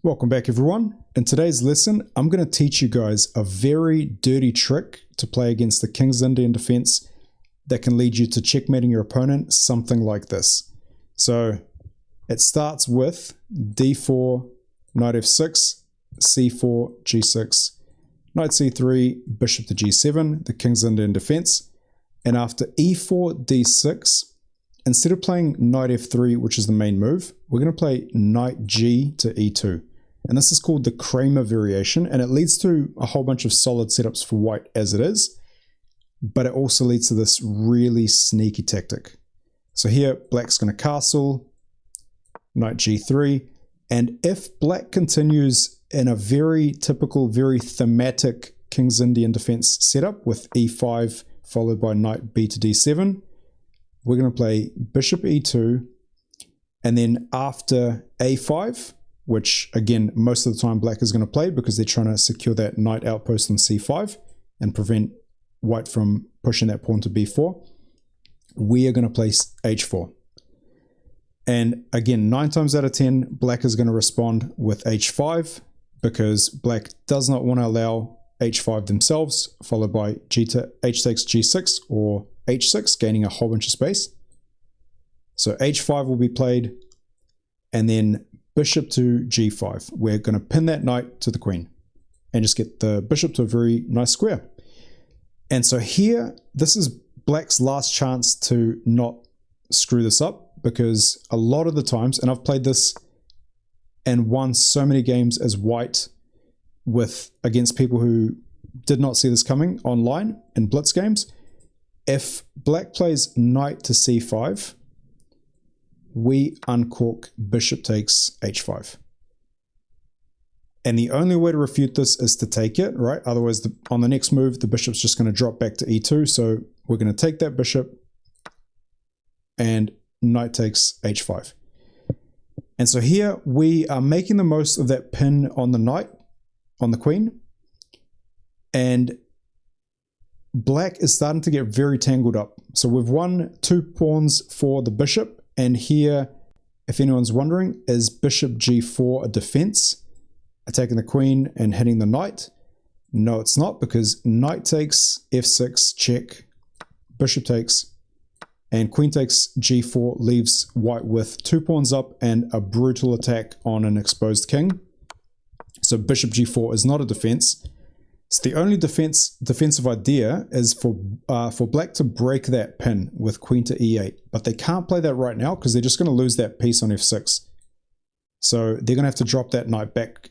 Welcome back everyone. In today's lesson, I'm going to teach you guys a very dirty trick to play against the King's Indian defense that can lead you to checkmating your opponent, something like this. So it starts with d4, knight f6, c4, g6, knight c3, bishop to g7, the King's Indian defense. And after e4, d6, instead of playing knight f3, which is the main move, we're going to play knight g to e2. And this is called the Kramer variation, and it leads to a whole bunch of solid setups for white as it is, but it also leads to this really sneaky tactic. So here, black's going to castle, knight g3, and if black continues in a very typical, very thematic King's Indian defense setup with e5 followed by knight b to d7, we're going to play bishop e2, and then after a5, which again, most of the time black is going to play because they're trying to secure that knight outpost on c5 and prevent white from pushing that pawn to b4, we are going to play h4. And again, 9 times out of 10, black is going to respond with h5 because black does not want to allow h5 themselves, followed by h takes g6 or h6, gaining a whole bunch of space. So h5 will be played, and then bishop to g5. We're going to pin that knight to the queen and just get the bishop to a very nice square. And so here, this is black's last chance to not screw this up, because a lot of the times, and I've played this and won so many games as white against people who did not see this coming online in blitz games, if black plays knight to c5, we uncork bishop takes h5. And the only way to refute this is to take it, right? Otherwise, on the next move, the bishop's just going to drop back to e2. So we're going to take that bishop and knight takes h5. And so here we are making the most of that pin on the knight, on the queen. And black is starting to get very tangled up. So we've won 2 pawns for the bishop. And here, if anyone's wondering, is bishop g4 a defense, attacking the queen and hitting the knight? No, it's not, because knight takes f6, check, bishop takes, and queen takes g4 leaves white with 2 pawns up and a brutal attack on an exposed king. So bishop g4 is not a defense. So the only defensive idea is for black to break that pin with queen to e8, but they can't play that right now because they're just going to lose that piece on f6. So they're going to have to drop that knight back,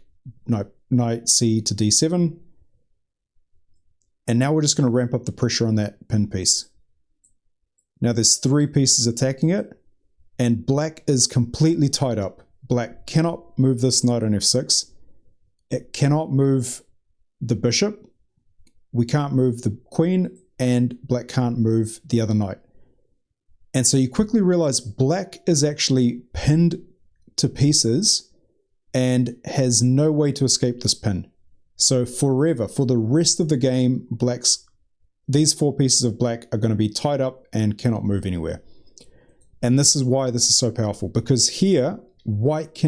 knight c to d7, and now we're just going to ramp up the pressure on that pin piece. Now there's 3 pieces attacking it, and black is completely tied up. Black cannot move this knight on f6. It cannot move the bishop, we can't move the queen, and black can't move the other knight. And so you quickly realize black is actually pinned to pieces and has no way to escape this pin. So forever, for the rest of the game, these 4 pieces of black are going to be tied up and cannot move anywhere. And this is why this is so powerful, because here white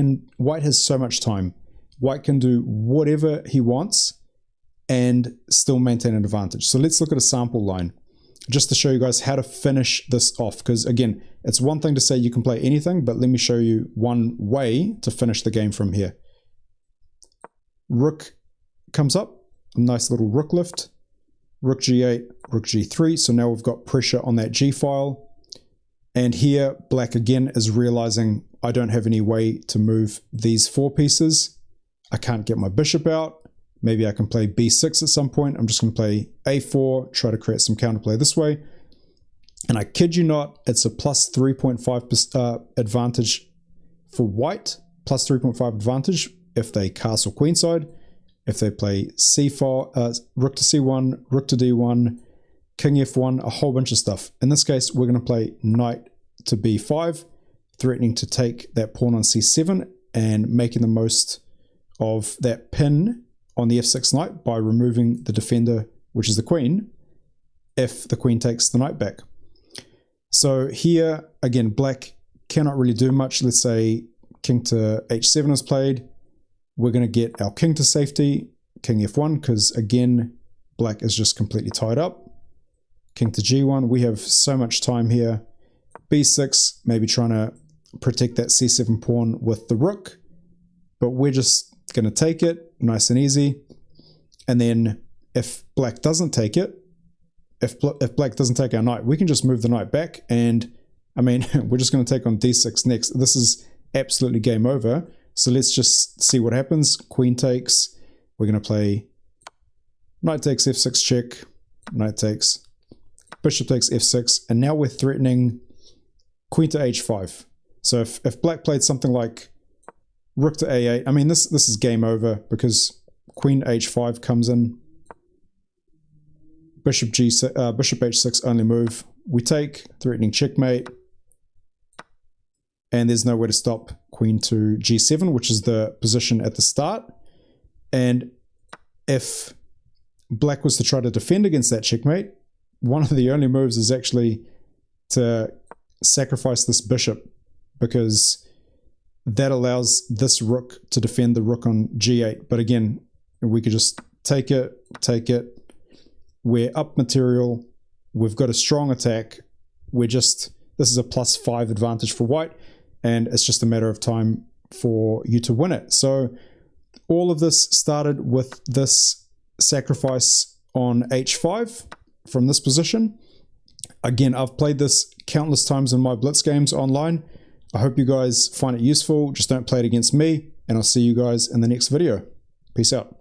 has so much time. White can do whatever he wants and still maintain an advantage. So let's look at a sample line just to show you guys how to finish this off. Because again, it's one thing to say you can play anything, but let me show you one way to finish the game from here. Rook comes up, a nice little rook lift, rook g8, rook g3. So now we've got pressure on that g file. And here, black again is realizing I don't have any way to move these 4 pieces. I can't get my bishop out. Maybe I can play b6 at some point. I'm just going to play a4, try to create some counterplay this way. And I kid you not, it's a plus 3.5 advantage for white, plus 3.5 advantage if they castle queenside. If they play c4, rook to c1, rook to d1, king f1, a whole bunch of stuff. In this case, we're going to play knight to b5, threatening to take that pawn on c7 and making the most of that pin on the f6 knight by removing the defender, which is the queen, if the queen takes the knight back. So here, again, black cannot really do much. Let's say king to h7 is played. we're going to get our king to safety, king f1, because again, black is just completely tied up. King to g1, we have so much time here. b6, maybe trying to protect that c7 pawn with the rook, but we're just going to take it, nice and easy. And then if black doesn't take it, if black doesn't take our knight, we can just move the knight back, and I mean, we're just going to take on d6 next. This is absolutely game over. So let's just see what happens. Queen takes. We're going to play knight takes f6 check, knight takes, bishop takes f6, and now we're threatening queen to h5. So if black played something like rook to a8, I mean, this is game over because queen h5 comes in. Bishop h6 only move. We take, threatening checkmate. And there's no way to stop queen to g7, which is the position at the start. And if black was to try to defend against that checkmate, one of the only moves is actually to sacrifice this bishop, because that allows this rook to defend the rook on g8. But again, we could just take it. We're up material. We've got a strong attack. This is a +5 advantage for white, and it's just a matter of time for you to win it. So all of this started with this sacrifice on h5 from this position. Again, I've played this countless times in my blitz games online. I hope you guys find it useful. Just don't play it against me, and I'll see you guys in the next video. Peace out.